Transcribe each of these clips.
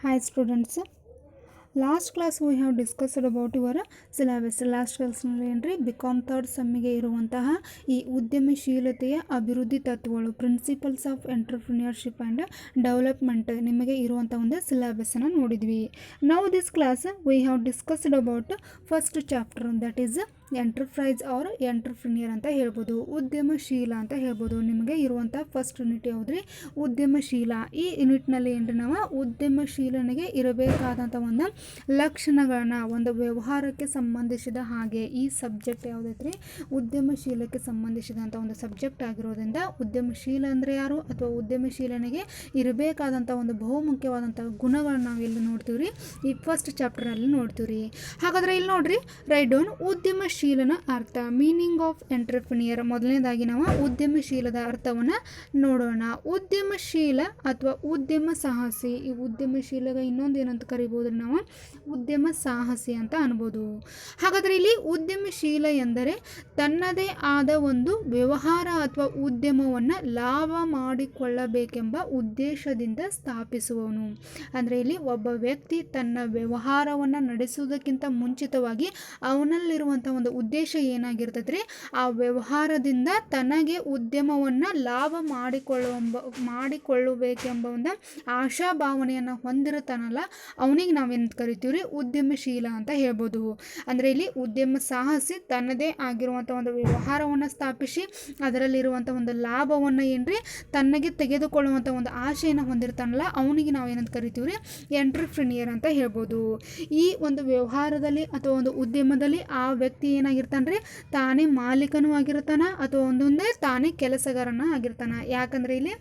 Hi students. Last class we have discussed about your syllabus. Last class ನಲ್ಲಿ BCom third ಸೆಮ್ಮಿಗೆ ಇರುವಂತಹ ಈ ಉದ್ಯಮಶೀಲತೆಯ ಅಭಿವೃದ್ಧಿ ತತ್ವಗಳು principles of entrepreneurship and development ನಿಮಗೆ ಇರುವಂಥ ಒಂದು ಸಿಲೆಬಸನ್ನು ನೋಡಿದ್ವಿ. Now this class we have discussed about first chapter that is enterprise or entrepreneur ಅಂತ ಹೇಳ್ಬೋದು, ಉದ್ಯಮಶೀಲ ಅಂತ ಹೇಳ್ಬೋದು. ನಿಮಗೆ ಇರುವಂಥ ಫಸ್ಟ್ ಯೂನಿಟ್ ಯಾವುದ್ರಿ? ಉದ್ಯಮಶೀಲ. ಈ ಯೂನಿಟ್ನಲ್ಲಿ ಏನ್ರಿ ನಾವು ಉದ್ಯಮಶೀಲನಿಗೆ ಇರಬೇಕಾದಂಥ ಒಂದು ಲಕ್ಷಣಗಳನ್ನ, ಒಂದು ವ್ಯವಹಾರಕ್ಕೆ ಸಂಬಂಧಿಸಿದ ಹಾಗೆ ಈ ಸಬ್ಜೆಕ್ಟ್ ಯಾವುದೈತ್ರಿ ಉದ್ಯಮಶೀಲಕ್ಕೆ ಸಂಬಂಧಿಸಿದಂಥ ಒಂದು ಸಬ್ಜೆಕ್ಟ್ ಆಗಿರೋದ್ರಿಂದ ಉದ್ಯಮಶೀಲ ಅಂದರೆ ಯಾರು ಅಥವಾ ಉದ್ಯಮಶೀಲನಿಗೆ ಇರಬೇಕಾದಂಥ ಒಂದು ಬಹುಮುಖ್ಯವಾದಂಥ ಗುಣಗಳನ್ನ ನಾವು ಎಲ್ಲಿ ನೋಡ್ತೀವಿ ರೀ? ಈ ಫಸ್ಟ್ ಚಾಪ್ಟರ್ನಲ್ಲಿ ನೋಡ್ತೀವಿ ರೀ. ಹಾಗಾದರೆ ಇಲ್ಲಿ ನೋಡ್ರಿ, ರೈಟ್ ಡೌನ್ ಉದ್ಯಮಶೀಲನ ಅರ್ಥ, ಮೀನಿಂಗ್ ಆಫ್ ಎಂಟರ್ಪ್ರಿನಿಯರ್. ಮೊದಲನೇದಾಗಿ ನಾವು ಉದ್ಯಮಶೀಲದ ಅರ್ಥವನ್ನು ನೋಡೋಣ. ಉದ್ಯಮಶೀಲ ಅಥವಾ ಉದ್ಯಮ ಸಾಹಸಿ, ಈ ಉದ್ಯಮಶೀಲಗ ಇನ್ನೊಂದು ಏನಂತ ಕರಿಬೋದು ನಾವು ಉದ್ಯಮ ಸಾಹಸಿ ಅಂತ ಅನ್ಬೋದು. ಹಾಗಾದರೆ ಇಲ್ಲಿ ಉದ್ಯಮಶೀಲ ಎಂದರೆ ತನ್ನದೇ ಆದ ಒಂದು ವ್ಯವಹಾರ ಅಥವಾ ಉದ್ಯಮವನ್ನು ಲಾಭ ಮಾಡಿಕೊಳ್ಳಬೇಕೆಂಬ ಉದ್ದೇಶದಿಂದ ಸ್ಥಾಪಿಸುವವನು. ಅಂದರೆ ಇಲ್ಲಿ ಒಬ್ಬ ವ್ಯಕ್ತಿ ತನ್ನ ವ್ಯವಹಾರವನ್ನು ನಡೆಸುವುದಕ್ಕಿಂತ ಮುಂಚಿತವಾಗಿ ಅವನಲ್ಲಿರುವಂಥ ಒಂದು ಉದ್ದೇಶ ಏನಾಗಿರ್ತೈತ್ರಿ, ಆ ವ್ಯವಹಾರದಿಂದ ತನಗೆ ಉದ್ಯಮವನ್ನು ಲಾಭ ಮಾಡಿಕೊಳ್ಳಬೇಕೆಂಬ ಒಂದು ಆಶಾಭಾವನೆಯನ್ನು ಹೊಂದಿರುತ್ತಾನಲ್ಲ, ಅವನಿಗೆ ನಾವೇನು ಕರಿತೀವಿ ರೀ? ಉದ್ಯಮಶೀಲ ಅಂತ ಹೇಳ್ಬೋದು. ಅಂದರೆ ಇಲ್ಲಿ ಉದ್ಯಮ ಸಾಹಸಿ ತನ್ನದೇ ಆಗಿರುವಂಥ ಒಂದು ವ್ಯವಹಾರವನ್ನು ಸ್ಥಾಪಿಸಿ ಅದರಲ್ಲಿರುವಂಥ ಒಂದು ಲಾಭವನ್ನು ಏನ್ರಿ ತನ್ನಗೆ ತೆಗೆದುಕೊಳ್ಳುವಂಥ ಒಂದು ಆಶೆಯನ್ನು ಹೊಂದಿರ್ತಾನಲ್ಲ, ಅವನಿಗೆ ನಾವು ಏನಂತ ಕರಿತೀವಿ ರೀ? ಎಂಟರ್ಪ್ರಿನಿಯರ್ ಅಂತ ಹೇಳ್ಬೋದು. ಈ ಒಂದು ವ್ಯವಹಾರದಲ್ಲಿ ಅಥವಾ ಒಂದು ಉದ್ಯಮದಲ್ಲಿ ಆ ವ್ಯಕ್ತಿ ಏನಾಗಿರ್ತಾನೆ ರೀ, ತಾನೇ ಮಾಲೀಕನೂ ಆಗಿರ್ತಾನ ಅಥವಾ ಒಂದೊಂದೇ ತಾನೇ ಕೆಲಸಗಾರನ ಆಗಿರ್ತಾನ. ಯಾಕಂದರೆ ಇಲ್ಲಿ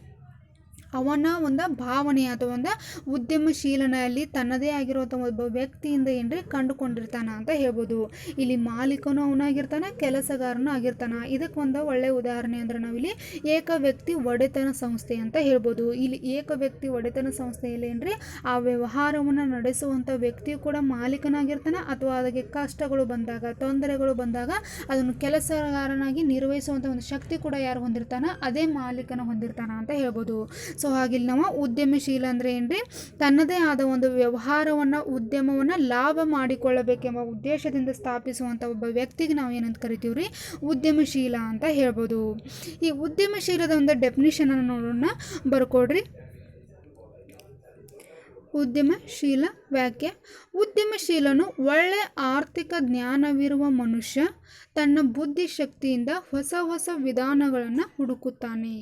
ಅವನ ಒಂದು ಭಾವನೆ ಅಥವಾ ಒಂದು ಉದ್ಯಮಶೀಲನಲ್ಲಿ ತನ್ನದೇ ಆಗಿರುವಂಥ ಒಬ್ಬ ವ್ಯಕ್ತಿಯಿಂದ ಏನ್ರಿ ಕಂಡುಕೊಂಡಿರ್ತಾನ ಅಂತ ಹೇಳ್ಬೋದು. ಇಲ್ಲಿ ಮಾಲೀಕನು ಅವನಾಗಿರ್ತಾನೆ, ಕೆಲಸಗಾರನು ಆಗಿರ್ತಾನ. ಇದಕ್ಕೆ ಒಂದು ಒಳ್ಳೆಯ ಉದಾಹರಣೆ ಅಂದ್ರೆ ನಾವಿಲ್ಲಿ ಏಕ ವ್ಯಕ್ತಿ ಒಡೆತನ ಸಂಸ್ಥೆ ಅಂತ ಹೇಳ್ಬೋದು. ಇಲ್ಲಿ ಏಕ ವ್ಯಕ್ತಿ ಒಡೆತನ ಸಂಸ್ಥೆಯಲ್ಲಿ ಏನ್ರಿ ಆ ವ್ಯವಹಾರವನ್ನು ನಡೆಸುವಂಥ ವ್ಯಕ್ತಿಯು ಕೂಡ ಮಾಲೀಕನಾಗಿರ್ತಾನೆ ಅಥವಾ ಅದಕ್ಕೆ ಕಷ್ಟಗಳು ಬಂದಾಗ, ತೊಂದರೆಗಳು ಬಂದಾಗ ಅದನ್ನು ಕೆಲಸಗಾರನಾಗಿ ನಿರ್ವಹಿಸುವಂಥ ಒಂದು ಶಕ್ತಿ ಕೂಡ ಯಾರು ಹೊಂದಿರ್ತಾನ? ಅದೇ ಮಾಲೀಕನ ಹೊಂದಿರ್ತಾನ ಅಂತ ಹೇಳ್ಬೋದು. ಸೊ ಹಾಗಿಲ್ಲಿ ನಾವು ಉದ್ಯಮಶೀಲ ಅಂದರೆ ಏನ್ರಿ, ತನ್ನದೇ ಆದ ಒಂದು ವ್ಯವಹಾರವನ್ನು ಉದ್ಯಮವನ್ನು ಲಾಭ ಮಾಡಿಕೊಳ್ಳಬೇಕೆಂಬ ಉದ್ದೇಶದಿಂದ ಸ್ಥಾಪಿಸುವಂಥ ಒಬ್ಬ ವ್ಯಕ್ತಿಗೆ ನಾವು ಏನಂತ ಕರಿತೀವಿ ರೀ? ಉದ್ಯಮಶೀಲ ಅಂತ ಹೇಳ್ಬೋದು. ಈ ಉದ್ಯಮಶೀಲದ ಒಂದು ಡೆಫಿನಿಷನ್ ಅನ್ನು ನೋಡೋಣ, ಬರ್ಕೊಡ್ರಿ. ಉದ್ಯಮಶೀಲ ವ್ಯಾಖ್ಯೆ: ಉದ್ಯಮಶೀಲನು ಒಳ್ಳೆ ಆರ್ಥಿಕ ಜ್ಞಾನವಿರುವ ಮನುಷ್ಯ, ತನ್ನ ಬುದ್ಧಿಶಕ್ತಿಯಿಂದ ಹೊಸ ಹೊಸ ವಿಧಾನಗಳನ್ನು ಹುಡುಕುತ್ತಾನೆ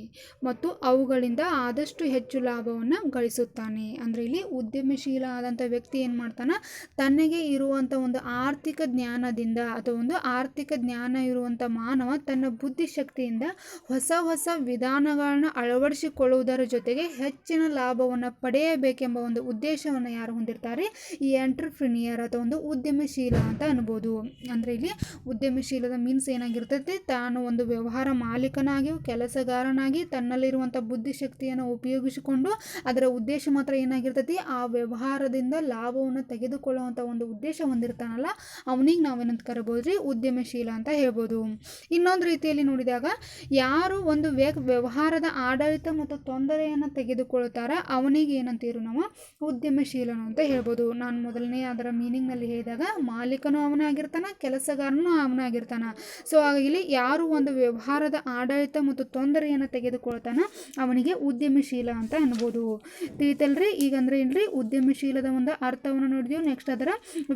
ಮತ್ತು ಅವುಗಳಿಂದ ಆದಷ್ಟು ಹೆಚ್ಚು ಲಾಭವನ್ನು ಗಳಿಸುತ್ತಾನೆ. ಅಂದರೆ ಇಲ್ಲಿ ಉದ್ಯಮಶೀಲ ಆದಂಥ ವ್ಯಕ್ತಿ ಏನು ಮಾಡ್ತಾನೆ, ತನಗೆ ಇರುವಂಥ ಒಂದು ಆರ್ಥಿಕ ಜ್ಞಾನದಿಂದ ಅಥವಾ ಒಂದು ಆರ್ಥಿಕ ಜ್ಞಾನ ಇರುವಂಥ ಮಾನವ ತನ್ನ ಬುದ್ಧಿಶಕ್ತಿಯಿಂದ ಹೊಸ ಹೊಸ ವಿಧಾನಗಳನ್ನು ಅಳವಡಿಸಿಕೊಳ್ಳುವುದರ ಜೊತೆಗೆ ಹೆಚ್ಚಿನ ಲಾಭವನ್ನು ಪಡೆಯಬೇಕೆಂಬ ಒಂದು ಉದ್ದೇಶವನ್ನು ಯಾರು ಹೊಂದಿರ್ತಾರೆ? ಈ ಎಂಟರ್ಪ್ರಿನಿಯರ್ ಅಥವಾ ಒಂದು ಉದ್ಯಮಶೀಲ ಅಂತ ಅನ್ಬೋದು. ಅಂದರೆ ಇಲ್ಲಿ ಉದ್ಯಮಶೀಲದ ಮೀನ್ಸ್ ಏನಾಗಿರ್ತೈತಿ, ತಾನು ಒಂದು ವ್ಯವಹಾರ ಮಾಲೀಕನಾಗಿಯೂ ಕೆಲಸಗಾರನಾಗಿ ತನ್ನಲ್ಲಿರುವಂಥ ಬುದ್ಧಿಶಕ್ತಿಯನ್ನು ಉಪಯೋಗಿಸಿಕೊಂಡು ಅದರ ಉದ್ದೇಶ ಮಾತ್ರ ಏನಾಗಿರ್ತೈತಿ, ಆ ವ್ಯವಹಾರದಿಂದ ಲಾಭವನ್ನು ತೆಗೆದುಕೊಳ್ಳುವಂಥ ಒಂದು ಉದ್ದೇಶ ಹೊಂದಿರ್ತಾನಲ್ಲ, ಅವನಿಗೆ ನಾವೇನಂತ ಕರಿಬೋದು ರೀ? ಉದ್ಯಮಶೀಲ ಅಂತ ಹೇಳ್ಬೋದು. ಇನ್ನೊಂದು ರೀತಿಯಲ್ಲಿ ನೋಡಿದಾಗ ಯಾರು ಒಂದು ವ್ಯವಹಾರದ ಆಡಳಿತ ಮತ್ತು ತೊಂದರೆಯನ್ನು ತೆಗೆದುಕೊಳ್ತಾರ ಅವನಿಗೆ ಏನಂತೀರು ನಾವು? ಉದ್ಯಮಶೀಲನು ಅಂತ ಹೇಳ್ಬೋದು. ನಾನು ಮೊದಲನೇ ಅದರ ಮೀನಿಂಗ್ನಲ್ಲಿ ಹೇಳಿದಾಗ ಮಾಲೀಕನು ಅವನಾಗಿರ್ತಾನ, ಕೆಲಸಗಾರನು ಅವನಾಗಿರ್ತಾನ. ಸೊ ಇಲ್ಲಿ ಯಾರು ಒಂದು ವ್ಯವಹಾರದ ಆಡಳಿತ ಮತ್ತು ತೊಂದರೆಯನ್ನು ತೆಗೆದುಕೊಳ್ತಾನ ಅವನಿಗೆ ಉದ್ಯಮಶೀಲ ಅಂತ ಅನ್ಬೋದು. ತಿಳಿತಲ್ರಿ? ಈಗ ಅಂದ್ರೆ ಏನ್ರಿ, ಉದ್ಯಮಶೀಲದ ಒಂದು ಅರ್ಥವನ್ನು ನೋಡಿದ್ವಿ, ನೆಕ್ಸ್ಟ್ ಅದರ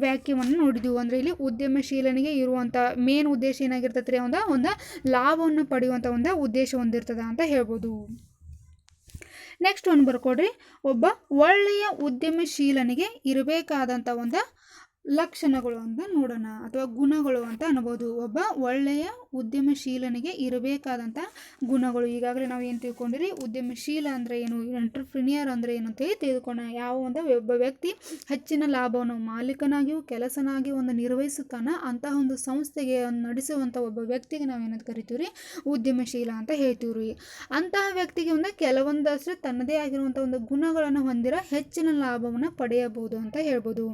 ವ್ಯಾಖ್ಯವನ್ನು ನೋಡಿದ್ವಿ. ಅಂದ್ರೆ ಇಲ್ಲಿ ಉದ್ಯಮಶೀಲನಿಗೆ ಇರುವಂಥ ಮೇನ್ ಉದ್ದೇಶ ಏನಾಗಿರ್ತೈತೆ ರೀ, ಒಂದು ಲಾಭವನ್ನು ಪಡೆಯುವಂಥ ಒಂದು ಉದ್ದೇಶ ಹೊಂದಿರ್ತದ ಅಂತ ಹೇಳ್ಬೋದು. ನೆಕ್ಸ್ಟ್ ಒಂದು ಬರ್ಕೊಡ್ರಿ. ಒಬ್ಬ ಒಳ್ಳೆಯ ಉದ್ಯಮಶೀಲನಿಗೆ ಇರಬೇಕಾದಂಥ ಒಂದು ಲಕ್ಷಣಗಳು ಅಂತ ನೋಡೋಣ ಅಥವಾ ಗುಣಗಳು ಅಂತ ಅನ್ಬೋದು. ಒಬ್ಬ ಒಳ್ಳೆಯ ಉದ್ಯಮಶೀಲನಿಗೆ ಇರಬೇಕಾದಂಥ ಗುಣಗಳು. ಈಗಾಗಲೇ ನಾವು ಏನು ತಿಳ್ಕೊಂಡಿರಿ, ಉದ್ಯಮಶೀಲ ಅಂದರೆ ಏನು, ಎಂಟರ್ಪ್ರಿನಿಯರ್ ಅಂದರೆ ಏನು ಅಂತೇಳಿ ತಿಳ್ಕೊಳ್ಳೋಣ. ಯಾವ ಒಂದು ಒಬ್ಬ ವ್ಯಕ್ತಿ ಹೆಚ್ಚಿನ ಲಾಭವನ್ನು ಮಾಲೀಕನಾಗಿಯೂ ಕೆಲಸನಾಗಿಯೂ ಒಂದು ನಿರ್ವಹಿಸುತ್ತಾನ, ಅಂತಹ ಒಂದು ಸಂಸ್ಥೆಗೆ ನಡೆಸುವಂಥ ಒಬ್ಬ ವ್ಯಕ್ತಿಗೆ ನಾವು ಏನಂತ ಕರಿತೀವಿ ರೀ? ಉದ್ಯಮಶೀಲ ಅಂತ ಹೇಳ್ತೀವಿ ರೀ. ಅಂತಹ ವ್ಯಕ್ತಿಗೆ ಒಂದು ಕೆಲವೊಂದಷ್ಟು ತನ್ನದೇ ಆಗಿರುವಂಥ ಒಂದು ಗುಣಗಳನ್ನು ಹೊಂದಿರೋ ಹೆಚ್ಚಿನ ಲಾಭವನ್ನು ಪಡೆಯಬಹುದು ಅಂತ ಹೇಳ್ಬೋದು.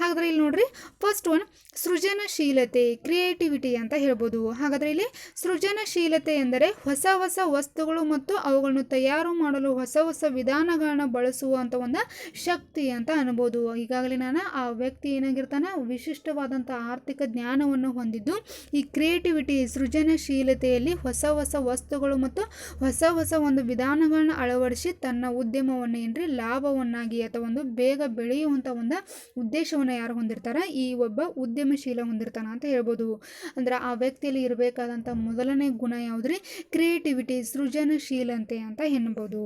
ಹಾಗಾದರೆ ಇಲ್ಲಿ ನೋಡ್ರಿ. ಫಸ್ಟ್ ಒನ್ ಸೃಜನಶೀಲತೆ, ಕ್ರಿಯೇಟಿವಿಟಿ ಅಂತ ಹೇಳ್ಬೋದು. ಹಾಗಾದರೆ ಇಲ್ಲಿ ಸೃಜನಶೀಲತೆ ಎಂದರೆ ಹೊಸ ಹೊಸ ವಸ್ತುಗಳು ಮತ್ತು ಅವುಗಳನ್ನು ತಯಾರು ಮಾಡಲು ಹೊಸ ಹೊಸ ವಿಧಾನಗಳನ್ನ ಬಳಸುವಂಥ ಒಂದು ಶಕ್ತಿ ಅಂತ ಅನ್ಬೋದು. ಈಗಾಗಲೇ ನಾನು ಆ ವ್ಯಕ್ತಿ ಏನಾಗಿರ್ತಾನೆ ವಿಶಿಷ್ಟವಾದಂಥ ಆರ್ಥಿಕ ಜ್ಞಾನವನ್ನು ಹೊಂದಿದ್ದು ಈ ಕ್ರಿಯೇಟಿವಿಟಿ ಸೃಜನಶೀಲತೆಯಲ್ಲಿ ಹೊಸ ಹೊಸ ವಸ್ತುಗಳು ಮತ್ತು ಹೊಸ ಹೊಸ ಒಂದು ವಿಧಾನಗಳನ್ನ ಅಳವಡಿಸಿ ತನ್ನ ಉದ್ಯಮವನ್ನು ಏನ್ರಿ ಲಾಭವನ್ನಾಗಿ ಅಥವಾ ಒಂದು ಬೇಗ ಬೆಳೆಯುವಂಥ ಒಂದು ಉದ್ದೇಶವನ್ನು ಯಾರು ಹೊಂದಿರ್ತಾರೆ, ಈ ಒಬ್ಬ ಉದ್ಯಮಶೀಲ ಹೊಂದಿರ್ತಾನ ಅಂತ ಹೇಳ್ಬೋದು. ಅಂದ್ರೆ ಆ ವ್ಯಕ್ತಿಯಲ್ಲಿ ಇರಬೇಕಾದಂಥ ಮೊದಲನೇ ಗುಣ ಯಾವುದ್ರಿ, ಕ್ರಿಯೇಟಿವಿಟಿ ಸೃಜನಶೀಲತೆ ಅಂತ ಎನ್ಬೋದು.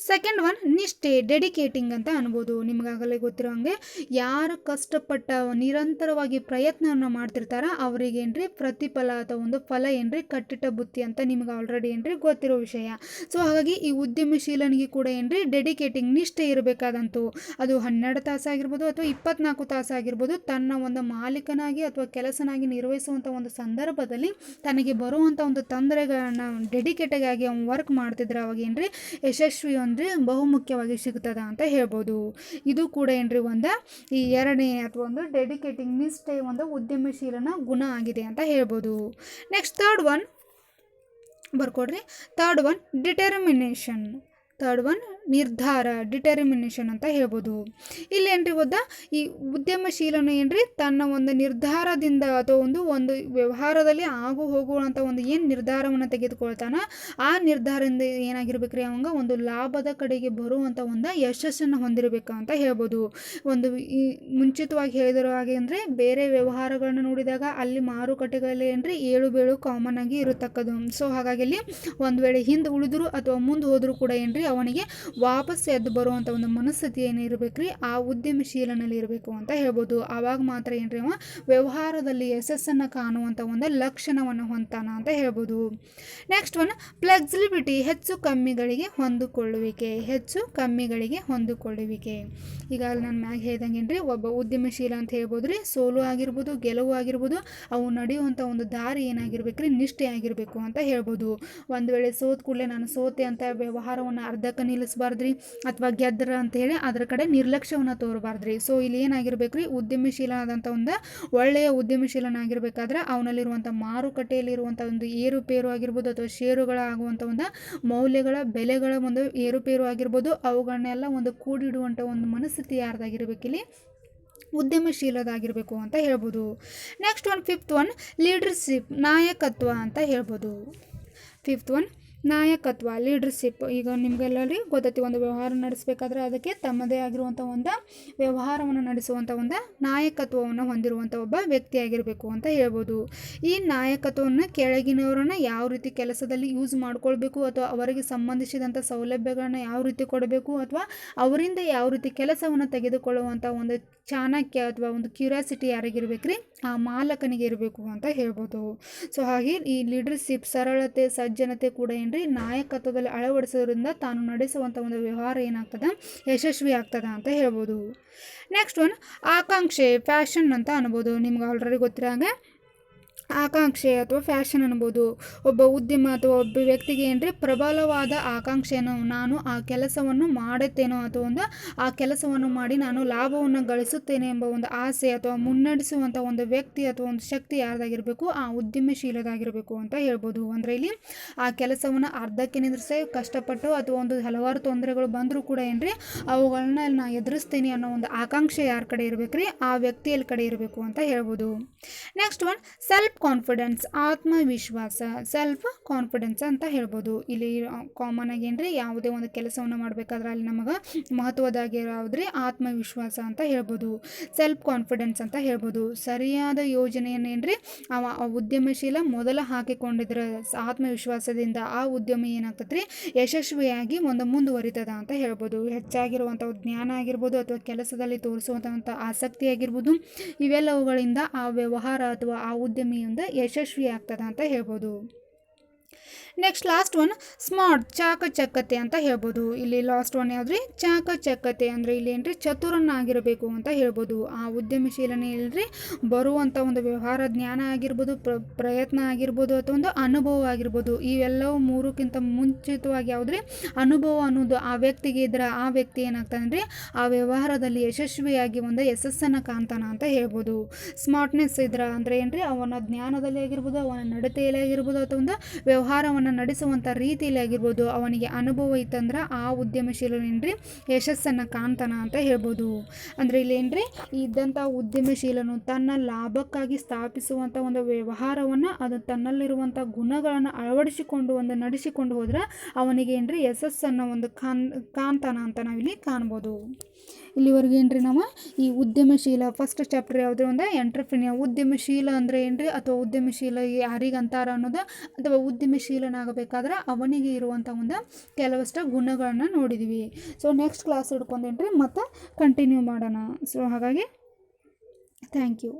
ಸೆಕೆಂಡ್ ಒನ್ ನಿಷ್ಠೆ, ಡೆಡಿಕೇಟಿಂಗ್ ಅಂತ ಅನ್ಬೋದು. ನಿಮಗಾಗಲೇ ಗೊತ್ತಿರೋ ಹಾಗೆ ಯಾರು ಕಷ್ಟಪಟ್ಟ ನಿರಂತರವಾಗಿ ಪ್ರಯತ್ನವನ್ನು ಮಾಡ್ತಿರ್ತಾರ ಅವರಿಗೇನ್ರಿ ಪ್ರತಿಫಲ ಅಥವಾ ಒಂದು ಫಲ ಏನ್ರಿ ಕಟ್ಟಿಟ್ಟ ಬುತ್ತಿ ಅಂತ ನಿಮ್ಗೆ ಆಲ್ರೆಡಿ ಏನ್ರಿ ಗೊತ್ತಿರೋ ವಿಷಯ. ಸೊ ಹಾಗಾಗಿ ಈ ಉದ್ಯಮಶೀಲನಿಗೆ ಕೂಡ ಏನ್ರಿ ಡೆಡಿಕೇಟಿಂಗ್ ನಿಷ್ಠೆ ಇರಬೇಕಾದಂತು. ಅದು 12 ತಾಸು ಆಗಿರ್ಬೋದು ಅಥವಾ 24 ತಾಸು ಆಗಿರ್ಬೋದು, ತನ್ನ ಒಂದು ಮಾಲೀಕನಾಗಿ ಅಥವಾ ಕೆಲಸನಾಗಿ ನಿರ್ವಹಿಸುವಂಥ ಒಂದು ಸಂದರ್ಭದಲ್ಲಿ ತನಗೆ ಬರುವಂಥ ಒಂದು ತೊಂದರೆಗಳನ್ನ ಡೆಡಿಕೇಟಾಗಿ ಅವ್ನು ವರ್ಕ್ ಮಾಡ್ತಿದ್ರೆ ಅವಾಗ ಏನ್ರಿ ಯಶಸ್ವಿ ಅಂದರೆ ಬಹುಮುಖ್ಯವಾಗಿ ಸಿಗ್ತದ ಅಂತ ಹೇಳ್ಬೋದು. ಇದು ಕೂಡ ಏನ್ರಿ ಒಂದು ಈ ಎರಡನೇ ಅಥವಾ ಒಂದು ಡೆಡಿಕೇಟಿಂಗ್ ನಿಷ್ಠೆ ಒಂದು ಉದ್ಯಮಶೀಲನ ಗುಣ ಆಗಿದೆ ಅಂತ ಹೇಳ್ಬೋದು. ನೆಕ್ಸ್ಟ್ ಥರ್ಡ್ ಒನ್ ಬರ್ಕೊಡ್ರಿ. Third one determination. Third one ನಿರ್ಧಾರ, ಡಿಟರ್ಮಿನೇಷನ್ ಅಂತ ಹೇಳ್ಬೋದು. ಇಲ್ಲಿ ಏನ್ರಿ ಗೊತ್ತಾ, ಈ ಉದ್ಯಮಶೀಲನ ಏನ್ರಿ ತನ್ನ ಒಂದು ನಿರ್ಧಾರದಿಂದ ಅಥವಾ ಒಂದು ವ್ಯವಹಾರದಲ್ಲಿ ಆಗು ಹೋಗುವಂಥ ಒಂದು ಏನು ನಿರ್ಧಾರವನ್ನು ತೆಗೆದುಕೊಳ್ತಾನ ಆ ನಿರ್ಧಾರದಿಂದ ಏನಾಗಿರ್ಬೇಕ್ರಿ ಅವಂಗ ಒಂದು ಲಾಭದ ಕಡೆಗೆ ಬರುವಂಥ ಒಂದು ಯಶಸ್ಸನ್ನು ಹೊಂದಿರಬೇಕು ಅಂತ ಹೇಳ್ಬೋದು. ಒಂದು ಈ ಮುಂಚಿತವಾಗಿ ಹೇಳಿದಿರೋ ಹಾಗೆ ಅಂದರೆ ಬೇರೆ ವ್ಯವಹಾರಗಳನ್ನ ನೋಡಿದಾಗ ಅಲ್ಲಿ ಮಾರುಕಟ್ಟೆಗಳಲ್ಲಿ ಏನ್ರಿ ಏಳು ಬೀಳು ಕಾಮನ್ ಆಗಿ ಇರತಕ್ಕದ್ದು. ಸೊ ಹಾಗಾಗಿ ಅಲ್ಲಿ ಒಂದು ವೇಳೆ ಹಿಂದೆ ಉಳಿದ್ರು ಅಥವಾ ಮುಂದೆ ಹೋದರೂ ಕೂಡ ಏನ್ರಿ ಅವನಿಗೆ ವಾಪಸ್ ಎದ್ದು ಬರುವಂಥ ಒಂದು ಮನಸ್ಥಿತಿ ಏನಿರಬೇಕ್ರಿ ಆ ಉದ್ಯಮಶೀಲನಲ್ಲಿ ಇರಬೇಕು ಅಂತ ಹೇಳ್ಬೋದು. ಆವಾಗ ಮಾತ್ರ ಏನ್ರಿ ಅವ ವ್ಯವಹಾರದಲ್ಲಿ ಯಶಸ್ಸನ್ನು ಕಾಣುವಂಥ ಒಂದು ಲಕ್ಷಣವನ್ನು ಹೊಂತಾನ ಅಂತ ಹೇಳ್ಬೋದು. ನೆಕ್ಸ್ಟ್ ಒನ್ ಫ್ಲೆಕ್ಸಿಬಿಲಿಟಿ, ಹೆಚ್ಚು ಕಮ್ಮಿಗಳಿಗೆ ಹೊಂದಿಕೊಳ್ಳುವಿಕೆ. ಹೆಚ್ಚು ಕಮ್ಮಿಗಳಿಗೆ ಹೊಂದಿಕೊಳ್ಳುವಿಕೆ. ಈಗಾಗಲೇ ನಾನು ಮ್ಯಾಗ ಹೇಳ್ದಂಗೆ ಏನ್ರಿ ಒಬ್ಬ ಉದ್ಯಮಶೀಲ ಅಂತ ಹೇಳ್ಬೋದು ರೀ, ಸೋಲು ಆಗಿರ್ಬೋದು ಗೆಲುವು ಆಗಿರ್ಬೋದು ಅವು ನಡೆಯುವಂಥ ಒಂದು ದಾರಿ ಏನಾಗಿರ್ಬೇಕ್ರಿ ನಿಷ್ಠೆ ಆಗಿರಬೇಕು ಅಂತ ಹೇಳ್ಬೋದು. ಒಂದು ವೇಳೆ ಸೋತ್ ಕೂಡಲೇ ನಾನು ಸೋತೆ ಅಂತ ವ್ಯವಹಾರವನ್ನು ಅರ್ಧಕ್ಕೆ ನಿಲ್ಲಿಸಬಾರ್ದ್ರಿ ಅಥವಾ ಗೆದ್ರ ಅಂತ ಹೇಳಿ ಅದರ ಕಡೆ ನಿರ್ಲಕ್ಷ್ಯವನ್ನು ತೋರಬಾರ್ದ್ರಿ. ಸೊ ಇಲ್ಲಿ ಏನಾಗಿರ್ಬೇಕ್ರಿ ಉದ್ಯಮಶೀಲ ಆದಂಥ ಒಂದು ಒಳ್ಳೆಯ ಉದ್ಯಮಶೀಲನಾಗಿರ್ಬೇಕಾದ್ರೆ ಅವನಲ್ಲಿರುವಂಥ ಮಾರುಕಟ್ಟೆಯಲ್ಲಿರುವಂಥ ಒಂದು ಏರುಪೇರು ಆಗಿರ್ಬೋದು ಅಥವಾ ಷೇರುಗಳಾಗುವಂಥ ಒಂದು ಮೌಲ್ಯಗಳ ಬೆಲೆಗಳ ಒಂದು ಏರುಪೇರು ಆಗಿರ್ಬೋದು ಅವುಗಳನ್ನೆಲ್ಲ ಒಂದು ಕೂಡಿಡುವಂಥ ಒಂದು ಮನಸ್ಥಿತಿ ಯಾರ್ದಾಗಿರ್ಬೇಕಿಲ್ಲಿ ಉದ್ಯಮಶೀಲದಾಗಿರಬೇಕು ಅಂತ ಹೇಳ್ಬೋದು. Next one fifth one leadership, ನಾಯಕತ್ವ ಅಂತ ಹೇಳ್ಬೋದು. ಫಿಫ್ತ್ ಒನ್ ನಾಯಕತ್ವ, ಲೀಡರ್ಶಿಪ್. ಈಗ ನಿಮಗೆಲ್ಲರಿ ಗೊತ್ತೈತಿ ಒಂದು ವ್ಯವಹಾರ ನಡೆಸಬೇಕಾದ್ರೆ ಅದಕ್ಕೆ ತಮ್ಮದೇ ಆಗಿರುವಂಥ ಒಂದು ವ್ಯವಹಾರವನ್ನು ನಡೆಸುವಂಥ ಒಂದು ನಾಯಕತ್ವವನ್ನು ಹೊಂದಿರುವಂಥ ಒಬ್ಬ ವ್ಯಕ್ತಿಯಾಗಿರಬೇಕು ಅಂತ ಹೇಳ್ಬೋದು. ಈ ನಾಯಕತ್ವವನ್ನು ಕೆಳಗಿನವರನ್ನು ಯಾವ ರೀತಿ ಕೆಲಸದಲ್ಲಿ ಯೂಸ್ ಮಾಡ್ಕೊಳ್ಬೇಕು ಅಥವಾ ಅವರಿಗೆ ಸಂಬಂಧಿಸಿದಂಥ ಸೌಲಭ್ಯಗಳನ್ನ ಯಾವ ರೀತಿ ಕೊಡಬೇಕು ಅಥವಾ ಅವರಿಂದ ಯಾವ ರೀತಿ ಕೆಲಸವನ್ನು ತೆಗೆದುಕೊಳ್ಳುವಂಥ ಒಂದು ಚಾಣಕ್ಯ ಅಥವಾ ಒಂದು ಕ್ಯೂರಿಯಾಸಿಟಿ ಯಾರಿಗಿರ್ಬೇಕ್ರಿ ಆ ಮಾಲಕನಿಗೆ ಇರಬೇಕು ಅಂತ ಹೇಳ್ಬೋದು. ಸೊ ಹಾಗೆ ಈ ಲೀಡರ್ಶಿಪ್ ಸರಳತೆ ಸಜ್ಜನತೆ ಕೂಡ ಏನ್ರಿ ನಾಯಕತ್ವದಲ್ಲಿ ಅಳವಡಿಸೋದ್ರಿಂದ ತಾನು ನಡೆಸುವಂಥ ಒಂದು ವ್ಯವಹಾರ ಏನಾಗ್ತದೆ ಯಶಸ್ವಿ ಆಗ್ತದ ಅಂತ ಹೇಳ್ಬೋದು. ನೆಕ್ಸ್ಟ್ ಒನ್ ಆಕಾಂಕ್ಷೆ, ಫ್ಯಾಷನ್ ಅಂತ ಅನ್ಬೋದು. ನಿಮ್ಗೆ ಆಲ್ರೆಡಿ ಗೊತ್ತಿರೋ ಹಾಗೆ ಆಕಾಂಕ್ಷೆ ಅಥವಾ ಫ್ಯಾಷನ್ ಅನ್ಬೋದು. ಒಬ್ಬ ಉದ್ಯಮ ಅಥವಾ ಒಬ್ಬ ವ್ಯಕ್ತಿಗೆ ಏನ್ರಿ ಪ್ರಬಲವಾದ ಆಕಾಂಕ್ಷೆಯನ್ನು ನಾನು ಆ ಕೆಲಸವನ್ನು ಮಾಡುತ್ತೇನೋ ಅಥವಾ ಒಂದು ಆ ಕೆಲಸವನ್ನು ಮಾಡಿ ನಾನು ಲಾಭವನ್ನು ಗಳಿಸುತ್ತೇನೆ ಎಂಬ ಒಂದು ಆಸೆ ಅಥವಾ ಮುನ್ನಡೆಸುವಂಥ ಒಂದು ವ್ಯಕ್ತಿ ಅಥವಾ ಒಂದು ಶಕ್ತಿ ಯಾರ್ದಾಗಿರಬೇಕು ಆ ಉದ್ಯಮಶೀಲದಾಗಿರಬೇಕು ಅಂತ ಹೇಳ್ಬೋದು. ಅಂದರೆ ಇಲ್ಲಿ ಆ ಕೆಲಸವನ್ನು ಅರ್ಧಕ್ಕೆ ನಿಲ್ಲಿಸಿ ಕಷ್ಟಪಟ್ಟು ಅಥವಾ ಒಂದು ಹಲವಾರು ತೊಂದರೆಗಳು ಬಂದರೂ ಕೂಡ ಏನ್ರಿ ಅವುಗಳನ್ನ ನಾನು ಎದುರಿಸ್ತೇನೆ ಅನ್ನೋ ಒಂದು ಆಕಾಂಕ್ಷೆ ಯಾರ ಕಡೆ ಇರಬೇಕ್ರಿ ಆ ವ್ಯಕ್ತಿಯಲ್ಲಿ ಕಡೆ ಇರಬೇಕು ಅಂತ ಹೇಳ್ಬೋದು. ನೆಕ್ಸ್ಟ್ ಒನ್ ಸೆಲ್ಫ್ ಕಾನ್ಫಿಡೆನ್ಸ್, ಆತ್ಮವಿಶ್ವಾಸ, ಸೆಲ್ಫ್ ಕಾನ್ಫಿಡೆನ್ಸ್ ಅಂತ ಹೇಳ್ಬೋದು. ಇಲ್ಲಿ ಕಾಮನ್ ಆಗಿ ಏನ್ರಿ ಯಾವುದೇ ಒಂದು ಕೆಲಸವನ್ನು ಮಾಡಬೇಕಾದ್ರೆ ಅಲ್ಲಿ ನಮಗೆ ಮಹತ್ವದಾಗಿರೋದ್ರಿ ಆತ್ಮವಿಶ್ವಾಸ ಅಂತ ಹೇಳ್ಬೋದು, ಸೆಲ್ಫ್ ಕಾನ್ಫಿಡೆನ್ಸ್ ಅಂತ ಹೇಳ್ಬೋದು. ಸರಿಯಾದ ಯೋಜನೆಯನ್ನು ಏನ್ರಿ ಆ ಉದ್ಯಮಶೀಲ ಮೊದಲ ಹಾಕಿಕೊಂಡಿದ್ರೆ ಆತ್ಮವಿಶ್ವಾಸದಿಂದ ಆ ಉದ್ಯಮ ಏನಾಗ್ತದ್ರಿ ಯಶಸ್ವಿಯಾಗಿ ಒಂದು ಮುಂದುವರಿತದ ಅಂತ ಹೇಳ್ಬೋದು. ಹೆಚ್ಚಾಗಿರುವಂಥ ಜ್ಞಾನ ಆಗಿರ್ಬೋದು ಅಥವಾ ಕೆಲಸದಲ್ಲಿ ತೋರಿಸುವಂಥ ಆಸಕ್ತಿ ಆಗಿರ್ಬೋದು ಇವೆಲ್ಲವುಗಳಿಂದ ಆ ವ್ಯವಹಾರ ಅಥವಾ ಆ ಉದ್ಯಮಿಯಿಂದ ಯಶಸ್ವಿ ಆಗ್ತದ ಅಂತ ಹೇಳ್ಬೋದು. ನೆಕ್ಸ್ಟ್ ಲಾಸ್ಟ್ ಒನ್ ಸ್ಮಾರ್ಟ್, ಚಾಕಚಕ್ಯತೆ ಅಂತ ಹೇಳ್ಬೋದು. ಇಲ್ಲಿ ಲಾಸ್ಟ್ ಒನ್ ಯಾವ್ದ್ರಿ, ಚಾಕಚಕ್ಯತೆ ಅಂದರೆ ಇಲ್ಲಿ ಏನ್ರಿ ಚತುರನಾಗಿರಬೇಕು ಅಂತ ಹೇಳ್ಬೋದು. ಆ ಉದ್ಯಮಶೀಲನೆ ಇಲ್ರಿ ಬರುವಂಥ ಒಂದು ವ್ಯವಹಾರ ಜ್ಞಾನ ಆಗಿರ್ಬೋದು, ಪ್ರಯತ್ನ ಆಗಿರ್ಬೋದು, ಅಥವಾ ಒಂದು ಅನುಭವ ಆಗಿರ್ಬೋದು. ಇವೆಲ್ಲವೂ ಮೂರಕ್ಕಿಂತ ಮುಂಚಿತವಾಗಿ ಯಾವುದ್ರಿ ಅನುಭವ ಅನ್ನೋದು ಆ ವ್ಯಕ್ತಿಗೆ ಇದ್ರೆ ಆ ವ್ಯಕ್ತಿ ಏನಾಗ್ತಾನೆ ಆ ವ್ಯವಹಾರದಲ್ಲಿ ಯಶಸ್ವಿಯಾಗಿ ಒಂದು ಯಶಸ್ಸನ್ನು ಕಾಣ್ತಾನ ಅಂತ ಹೇಳ್ಬೋದು. ಸ್ಮಾರ್ಟ್ನೆಸ್ ಇದ್ರೆ ಅಂದರೆ ಏನ್ರಿ ಅವನ ಜ್ಞಾನದಲ್ಲಿ ಆಗಿರ್ಬೋದು, ಅವನ ನಡತೆಯಲ್ಲಿ ಆಗಿರ್ಬೋದು, ಅಥವಾ ಒಂದು ವ್ಯವಹಾರವನ್ನು ನಡೆಸುವಂಥ ರೀತಿಯಲ್ಲಿ ಆಗಿರ್ಬೋದು ಅವನಿಗೆ ಅನುಭವ ಇತ್ತಂದ್ರೆ ಆ ಉದ್ಯಮಶೀಲನೇನ್ರಿ ಯಶಸ್ಸನ್ನು ಕಾಣ್ತಾನ ಅಂತ ಹೇಳ್ಬೋದು. ಅಂದರೆ ಇಲ್ಲಿ ಏನ್ರಿ ಇದ್ದಂಥ ಉದ್ಯಮಶೀಲನು ತನ್ನ ಲಾಭಕ್ಕಾಗಿ ಸ್ಥಾಪಿಸುವಂಥ ಒಂದು ವ್ಯವಹಾರವನ್ನು ಅದು ತನ್ನಲ್ಲಿರುವಂಥ ಗುಣಗಳನ್ನು ಅಳವಡಿಸಿಕೊಂಡು ಒಂದು ನಡೆಸಿಕೊಂಡು ಹೋದ್ರೆ ಅವನಿಗೆ ಏನ್ರಿ ಯಶಸ್ಸನ್ನು ಒಂದು ಕಾಣ್ತಾನ ಅಂತ ನಾವಿಲ್ಲಿ ಕಾಣ್ಬೋದು. ಇಲ್ಲಿವರೆಗೆ ಏನ್ರಿ ನಾವು ಈ ಉದ್ಯಮಶೀಲ ಫಸ್ಟ್ ಚಾಪ್ಟರ್ ಯಾವುದೇ ಒಂದು ಎಂಟ್ರಪ್ರಿನಿಯರ್, ಉದ್ಯಮಶೀಲ ಅಂದರೆ ಏನ್ರಿ ಅಥವಾ ಉದ್ಯಮಶೀಲ ಯಾರಿಗೆ ಅಂತಾರ ಅನ್ನೋದು, ಅಥವಾ ಉದ್ಯಮಶೀಲನಾಗಬೇಕಾದ್ರೆ ಅವನಿಗೆ ಇರುವಂಥ ಒಂದು ಕೆಲವಷ್ಟು ಗುಣಗಳನ್ನ ನೋಡಿದ್ವಿ. ಸೊ ನೆಕ್ಸ್ಟ್ ಕ್ಲಾಸ್ ಹಿಡ್ಕೊಂಡೇನ್ರಿ ಮತ್ತೆ ಕಂಟಿನ್ಯೂ ಮಾಡೋಣ. ಸೊ ಹಾಗಾಗಿ ಥ್ಯಾಂಕ್ ಯು.